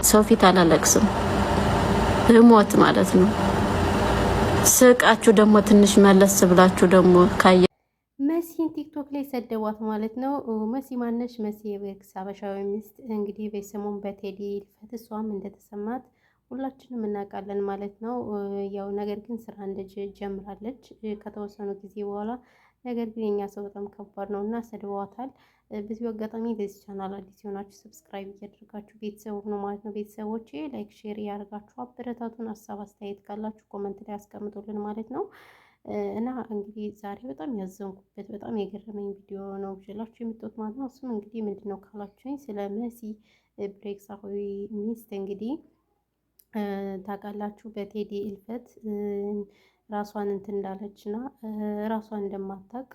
ሰው ፊት አላለቅስም እሞት ማለት ነው። ስቃችሁ ደግሞ ትንሽ መለስ ብላችሁ ደግሞ ካየ መሲን ቲክቶክ ላይ ሰደቧት ማለት ነው። መሲ ማነሽ? መሲ የቤክስ ሀበሻዊ ሚስት እንግዲህ በሰሞን በቴዲ ልፈት እሷም እንደተሰማት ሁላችንም እናውቃለን ማለት ነው። ያው ነገር ግን ስራ ጀምራለች ከተወሰኑ ጊዜ በኋላ። ነገር ግን የኛ ሰው በጣም ከባድ ነው እና ሰድበዋታል። በዚሁ አጋጣሚ በዚህ ቻናል አዲስ የሆናችሁ ሰብስክራይብ እያደረጋችሁ ቤተሰቡ ነው ማለት ነው። ቤተሰቦቼ ላይክ ሼር እያደረጋችሁ አበረታቱን። ሀሳብ አስተያየት ካላችሁ ኮመንት ላይ አስቀምጡልን ማለት ነው። እና እንግዲህ ዛሬ በጣም ያዘንኩበት በጣም የገረመኝ ቪዲዮ ነው ይዤላችሁ የመጣሁት ማለት ነው። እሱም እንግዲህ ምንድን ነው ካላችሁኝ ስለ መሲ ብሬክሳዊ ሚስት እንግዲህ ታውቃላችሁ በቴዲ እልፈት ራሷን እንትን እንዳለች እና ራሷን እንደማታውቅ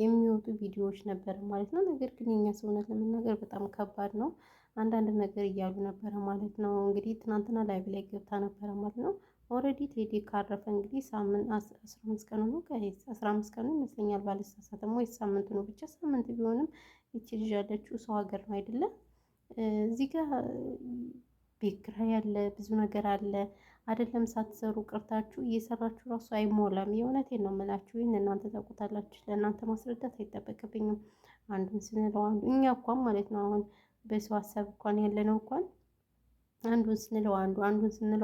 የሚወጡ ቪዲዮዎች ነበር ማለት ነው። ነገር ግን የኛ ሰውነት ለመናገር በጣም ከባድ ነው። አንዳንድ ነገር እያሉ ነበረ ማለት ነው። እንግዲህ ትናንትና ላይቭ ላይ ገብታ ነበረ ማለት ነው። ኦልሬዲ ቴዲ ካረፈ እንግዲህ ሳምንት 15 ቀኑ ነው ጋይስ 15 ቀኑ ይመስለኛል ባልሳሳትም፣ ወይ ሳምንቱ ነው ብቻ ሳምንት ቢሆንም ይቺ ልጅ ያለችው ሰው ሀገር ነው አይደለም። እዚህ ጋር ቤት ኪራይ አለ፣ ብዙ ነገር አለ አይደለም። ሳትሰሩ ቅርታችሁ እየሰራችሁ ራሱ አይሞላም። የእውነቴን ነው የምላችሁ። ይህን እናንተ ታውቁታላችሁ፣ ለእናንተ ማስረዳት አይጠበቅብኝም። አንዱን ስንለው አንዱ እኛ እንኳን ማለት ነው አሁን በሰው ሀሳብ እንኳን ያለነው እንኳን አንዱን ስንለው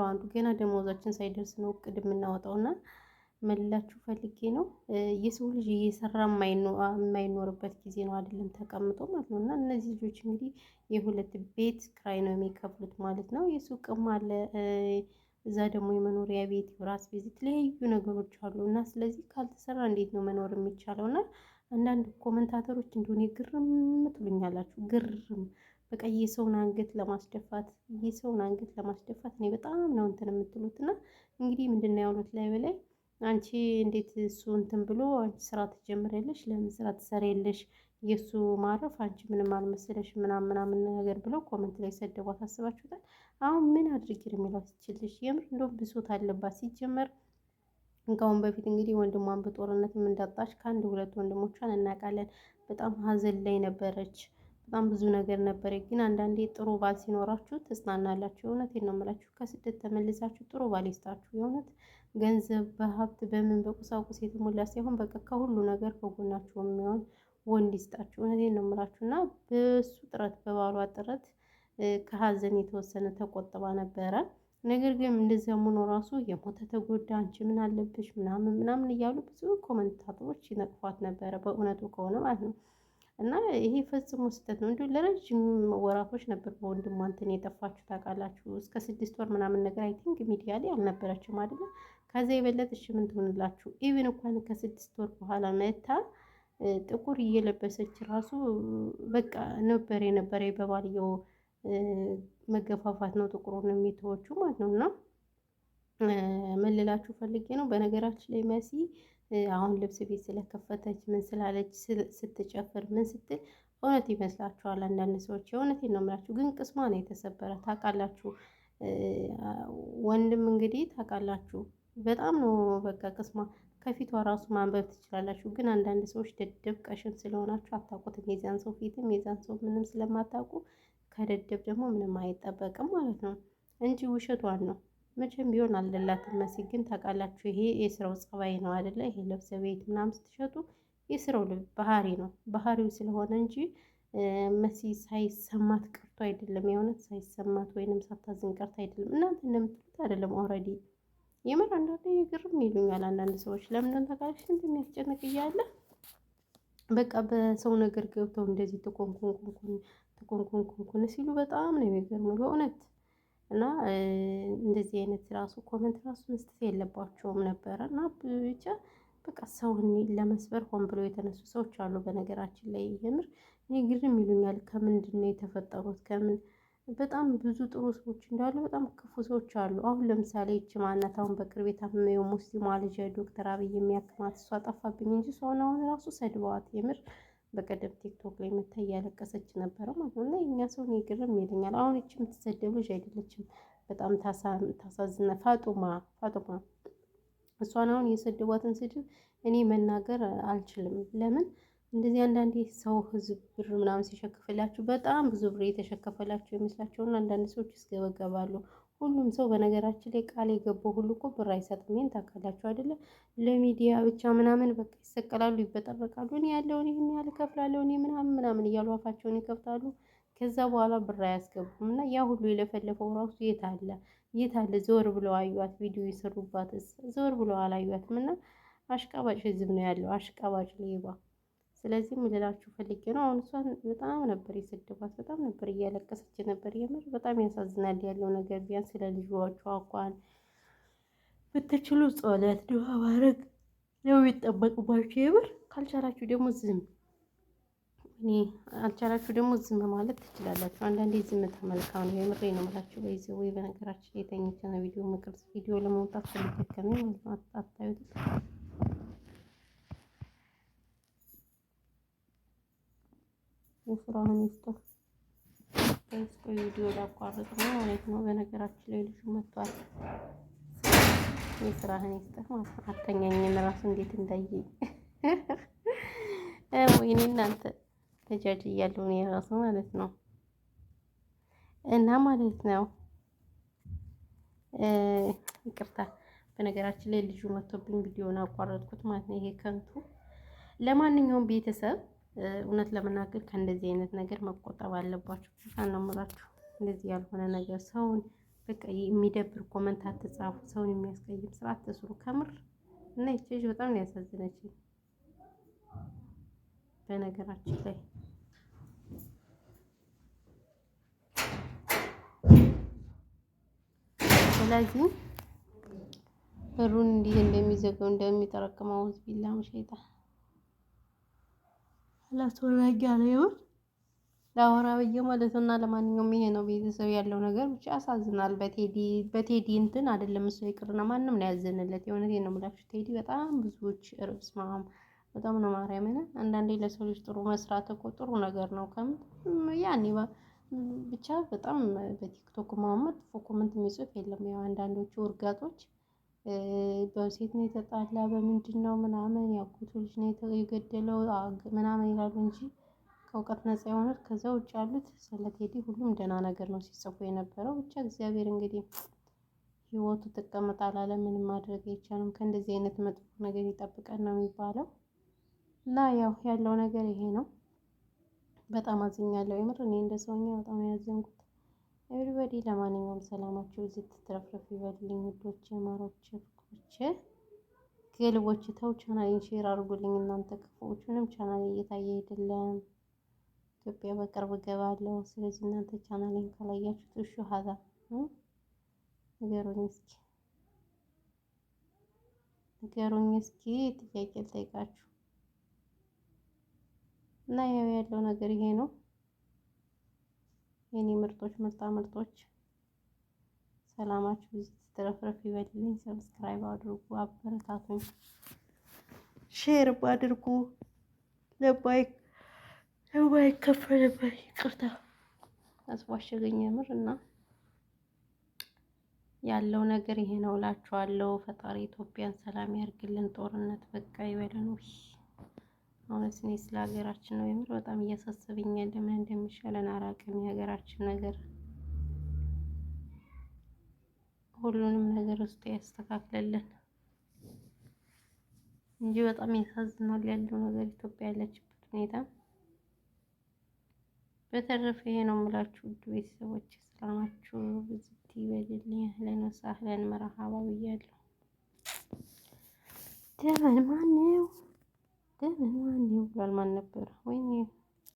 አንዱ ገና ደሞዛችን ሳይደርስ ነው እቅድ የምናወጣው። እና መልላችሁ ፈልጌ ነው የሰው ልጅ እየሰራ የማይኖርበት ጊዜ ነው አይደለም ተቀምጦ ማለት ነው። እና እነዚህ ልጆች እንግዲህ የሁለት ቤት ክራይ ነው የሚከፍሉት ማለት ነው። የሱቅም አለ እዛ ደግሞ የመኖሪያ ቤት የራስ ቤት የተለያዩ ነገሮች አሉ። እና ስለዚህ ካልተሰራ እንዴት ነው መኖር የሚቻለው? እና አንዳንድ ኮመንታተሮች እንደሆነ ግርም ትሉኛላችሁ። ግርም በቃ የሰውን አንገት ለማስደፋት እኔ በጣም ነው እንትን የምትሉት። እና እንግዲህ ምንድን ነው ያሉት ላይ በላይ አንቺ እንዴት እሱ እንትን ብሎ አንቺ ስራ ትጀምሪያለሽ? ለምን ስራ ትሰሪያለሽ? የእሱ ማረፍ አንቺ ምንም አልመሰለሽ ምናምን ነገር ብለው ኮመንት ላይ ሰደቧት። አስባችሁታል? አሁን ምን አድርጊ የሚሏት ትችልሽ? የምር እንደውም ብሶት አለባት ሲጀመር። ከአሁን በፊት እንግዲህ ወንድሟን በጦርነትም እንዳጣች ከአንድ ሁለት ወንድሞቿን እናውቃለን። በጣም ሀዘን ላይ ነበረች። በጣም ብዙ ነገር ነበረ። ግን አንዳንዴ ጥሩ ባል ሲኖራችሁ ትጽናናላችሁ። የእውነቴን ነው የምላችሁ። ከስደት ተመልሳችሁ ጥሩ ባል ይስጣችሁ። የእውነት ገንዘብ በሀብት በምን በቁሳቁስ የተሞላ ሳይሆን በቃ ከሁሉ ነገር ከጎናችሁ የሚሆን ወንድ ይስጣችሁ። እውነቴን ነው የምላችሁ። እና በሱ ጥረት በባሏ ጥረት ከሀዘን የተወሰነ ተቆጥባ ነበረ። ነገር ግን እንደዚያም ሆኖ ራሱ የሞተ ተጎዳ አንቺ ምን አለብሽ ምናምን እያሉ ብዙ ኮመንታተሮች ይነቅፏት ነበረ፣ በእውነቱ ከሆነ ማለት ነው። እና ይሄ ፈጽሞ ስህተት ነው። እንዲሁ ለረጅም ወራቶች ነበር በወንድሟ እንትን የጠፋችሁ ታውቃላችሁ። እስከ 6 ወር ምናምን ነገር አይ ቲንክ ሚዲያ ላይ አልነበረችም አይደለ? ከዛ የበለጠ እሺ ምን ትሆንላችሁ? ኢቭን እንኳን ከ6 ወር በኋላ መታ ጥቁር እየለበሰች ራሱ በቃ ነበር የነበረ በባልየው መገፋፋት ነው ጥቁሩን የሚተወቹ ማለት ነው። እና ምን ልላችሁ ፈልጌ ነው በነገራችን ላይ መሲ አሁን ልብስ ቤት ስለከፈተች ምን ስላለች ስትጨፍር ምን ስትል እውነት ይመስላችኋል አንዳንድ ሰዎች። የእውነቴን ነው የምላችሁ። ግን ቅስሟ ነው የተሰበረ ታውቃላችሁ። ወንድም እንግዲህ ታውቃላችሁ በጣም ነው በቃ ቅስሟ። ከፊቷ ራሱ ማንበብ ትችላላችሁ። ግን አንዳንድ ሰዎች ደደብ ቀሽም ስለሆናችሁ አታውቁትም። የዚያን ሰው ፊትም የዚያን ሰው ምንም ስለማታውቁ ከደደብ ደግሞ ምንም አይጠበቅም ማለት ነው እንጂ ውሸቷን ነው። መቼም ቢሆን አልደላትም መሲ። ግን ታውቃላችሁ ይሄ የስራው ጸባይ ነው አይደለ? ይሄ ልብስ ቤት ምናምን ስትሸጡ የስራው ባህሪ ነው፣ ባህሪው ስለሆነ እንጂ መሲ ሳይሰማት ቀርቶ አይደለም። የእውነት ሳይሰማት ወይንም ሳታዝን ቀርቶ አይደለም። እናንተ እንደምትሉት አይደለም። ኦልሬዲ የምር አንዳንዴ ግርም ይሉኛል አንዳንድ ሰዎች። ለምን ታውቃለች እንትን የሚያስጨንቅ እያለ በቃ በሰው ነገር ገብተው እንደዚህ ተኮንኩን ሲሉ በጣም ነው የሚገርመው በእውነት። እና እንደዚህ አይነት ራሱ ኮመንት ራሱ መስጠት የለባቸውም ነበረ። እና ብቻ በቃ ሰውን ለመስበር ሆን ብለው የተነሱ ሰዎች አሉ። በነገራችን ላይ የምር እኔ ግርም ይሉኛል። ከምንድን ነው የተፈጠሩት? ከምን በጣም ብዙ ጥሩ ሰዎች እንዳሉ በጣም ክፉ ሰዎች አሉ። አሁን ለምሳሌ ይቺ ማናት አሁን በቅርብ የታመመው ሙስሊሟ ልጅ ዶክተር አብይ የሚያክማት እሷ ጠፋብኝ እንጂ እሷን አሁን ራሱ ሰድበዋት የምር በቀደም ቲክቶክ ላይ መታ እያለቀሰች ነበረ ማለት ነው። እና የኛ ሰው እኔ ግርም ይለኛል። አሁን እቺ የምትሰደብ ልጅ አይደለችም። በጣም ታሳዝነ ፋጡማ እሷን አሁን የሰደቧትን ስድብ እኔ መናገር አልችልም። ለምን እንደዚህ አንዳንዴ ሰው ህዝብ ብር ምናምን ሲሸክፍላችሁ በጣም ብዙ ብር የተሸከፈላችሁ ይመስላቸውና አንዳንድ ሰዎች ይስገበገባሉ። ሁሉም ሰው በነገራችን ላይ ቃል የገባው ሁሉ እኮ ብር አይሰጥም። ይሄን ታውቃላችሁ አይደለ? ለሚዲያ ብቻ ምናምን በቃ ይሰቀላሉ፣ ይበጠረቃሉ። እኔ ያለውን ይህን ያህል እከፍላለሁ እኔ ምናምን ምናምን እያሉ አፋቸውን ይከፍታሉ። ከዛ በኋላ ብር አያስገቡም። እና ያ ሁሉ የለፈለፈው ራሱ የት አለ የት አለ? ዘወር ብለው አዩት፣ ቪዲዮ የሰሩባትስ ዘወር ብለው አላዩትም። እና አሽቃባጭ ህዝብ ነው ያለው፣ አሽቃባጭ ሌባ። ስለዚህ ምን ልላችሁ ፈልጌ ነው፣ አሁን እሷን በጣም ነበር የሰደባት፣ በጣም ነበር እያለቀሰች ነበር። የምር በጣም ያሳዝናል ያለው ነገር። ቢያንስ ስለ ልጇቿ እንኳን ብትችሉ ጸሎት ዱዓ ማድረግ ነው የሚጠበቅባችሁ። የምር ካልቻላችሁ ደግሞ ዝም እኔ አልቻላችሁ ደግሞ ዝም ማለት ትችላላችሁ። አንዳንዴ ዝም ተመልካም ነው። የምሬ ነው የምላችሁ። በዚህ ወይ በነገራችን የተኝቼ ነው ቪዲዮ መቅረጽ ቪዲዮ ለመውጣት ስለደከመኝ ማለት ነው። አታዩት የስራውን ይስጠው እስከ ቪዲዮ ላቋርጥ ነው ማለት ነው። በነገራችን ላይ ልጁ መጥቷል። የስራህን ይስጠህ ማለት ነው። አተኛኝን ራሱ እንዴት እንዳየኝ ወይኔ እናንተ ተጃጅ እያለሁ እኔ ራሱ ማለት ነው። እና ማለት ነው ይቅርታ፣ በነገራችን ላይ ልጁ መጥቶብኝ ቪዲዮውን አቋረጥኩት ማለት ነው። ይሄ ከንቱ። ለማንኛውም ቤተሰብ እውነት ለመናገር ከእንደዚህ አይነት ነገር መቆጠብ አለባችሁ። ብቻ ነው የምላችሁ። እንደዚህ ያልሆነ ነገር ሰውን በቃ የሚደብር ኮመንት አትጻፉ። ሰውን የሚያስቀይም ስራ አትስሩ። ከምር እና ይቺ ልጅ በጣም ነው ያሳዝነችኝ በነገራችን ላይ። ስለዚህ በሩን እንዲህ እንደሚዘጋው እንደሚጠረቅመው ቢላም ሸይጣን አላስወራጊ አለ ይሁን ላወራ ብዬ ማለት ነው። እና ለማንኛውም ይሄ ነው ቤተሰብ ያለው ነገር። ብቻ ያሳዝናል። በቴዲ እንትን አይደለም እሱ ይቅርና ማንም ነው ያዘነለት። የእውነቴን ነው የምላችሁ። ቴዲ በጣም ብዙዎች ርብስ ማም በጣም ነው ማርያምን። አንዳንዴ ለሰው ልጅ ጥሩ መስራት እኮ ጥሩ ነገር ነው። ያኔ ብቻ በጣም በቲክቶክ ማመት ኮመንት የሚጽፍ የለም። ያው አንዳንዶቹ እርጋጦች በሴት ነው የተጣላ በምንድን ነው ምናምን ያጎቱ ልጅ ነው የገደለው ምናምን ይላሉ እንጂ ከእውቀት ነፃ የሆኑት ከዛ ውጭ ያሉት ስለ ቴዲ ሁሉም ደህና ነገር ነው ሲጽፉ የነበረው። ብቻ እግዚአብሔር እንግዲህ ህይወቱ ትቀመጥ አላለ። ምንም ማድረግ አይቻልም። ከእንደዚህ አይነት መጥፎ ነገር ይጠብቀን ነው የሚባለው። እና ያው ያለው ነገር ይሄ ነው። በጣም አዝኛለሁ የምር። እኔ እንደ ሰውኛ በጣም ያዘንኩት። ኤቭሪባዲ ለማንኛውም ሰላማችሁ ዝትትረፍረፍ ይበልልኝ ውዶቼ፣ ማሮቼ፣ ፍቅሮቼ፣ ከልቦቼ። ተው ቻናሌን ሼር አድርጉልኝ እናንተ ክፉዎቹንም። ቻናሌ እየታየ አይደለም። ኢትዮጵያ በቅርብ እገባለሁ። ስለዚህ እናንተ ቻናሌን ካላያችሁት እሺ ሀዛ ንገሩኝ እስኪ ጥያቄ ልጠይቃችሁ። እና ያው ያለው ነገር ይሄ ነው። የኔ ምርጦች ምርጦች ሰላማችሁ ብዙ ተረፍረፍ ይበልልኝ። ሰብስክራይብ አድርጉ፣ አበረታቱኝ፣ ሼር አድርጉ። ለማይከፈልበት ይቅርታ አስዋሸገኝ የምር። እና ያለው ነገር ይሄ ነው እላችኋለሁ። ፈጣሪ ኢትዮጵያን ሰላም ያርግልን። ጦርነት በቃ ይበለን። አሁንስ እኔ ስለ ሀገራችን ነው የምር በጣም እያሳሰበኝ ያለ። ምን እንደሚሻለን አላውቅም። የሀገራችን ነገር ሁሉንም ነገር ውስጥ ያስተካክለልን እንጂ በጣም ያሳዝናል ያለው ነገር ኢትዮጵያ ያለችበት ሁኔታ። በተረፈ ይሄ ነው የምላችሁ ውድ ቤተሰቦች። ሰላማችሁ ብዝት ይበልልኝ። አህለን ወሰህለን መርሐባ ብያለሁ። ደመን ማነው ብሏል። ማን ነበር? ወይኔ